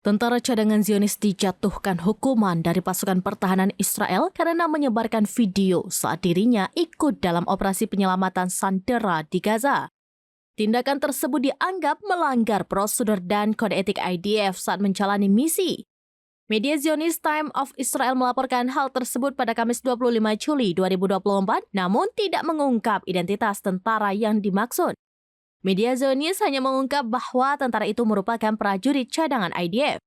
Tentara cadangan Zionis dijatuhkan hukuman dari pasukan pertahanan Israel karena menyebarkan video saat dirinya ikut dalam operasi penyelamatan sandera di Gaza. Tindakan tersebut dianggap melanggar prosedur dan kode etik IDF saat menjalani misi. Media Zionis Time of Israel melaporkan hal tersebut pada Kamis 25 Juli 2024, namun tidak mengungkap identitas tentara yang dimaksud. Media Zionis hanya mengungkap bahwa tentara itu merupakan prajurit cadangan IDF.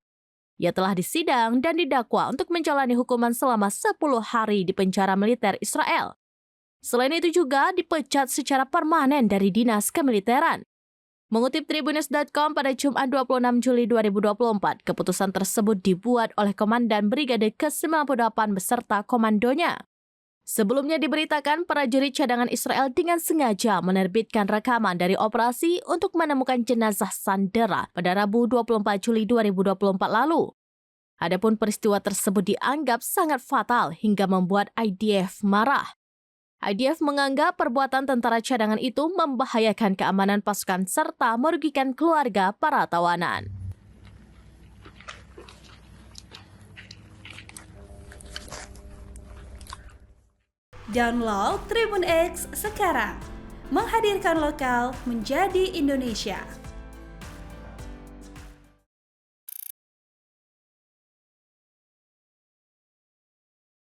Ia telah disidang dan didakwa untuk menjalani hukuman selama 10 hari di penjara militer Israel. Selain itu juga dipecat secara permanen dari dinas kemiliteran. Mengutip Tribunnews.com pada Jumat 26 Juli 2024, keputusan tersebut dibuat oleh Komandan Brigade ke-98 beserta komandonya. Sebelumnya diberitakan prajurit cadangan Israel dengan sengaja menerbitkan rekaman dari operasi untuk menemukan jenazah sandera pada Rabu 24 Juli 2024 lalu. Adapun peristiwa tersebut dianggap sangat fatal hingga membuat IDF marah. IDF menganggap perbuatan tentara cadangan itu membahayakan keamanan pasukan serta merugikan keluarga para tawanan. Download Tribun X sekarang, menghadirkan lokal menjadi Indonesia.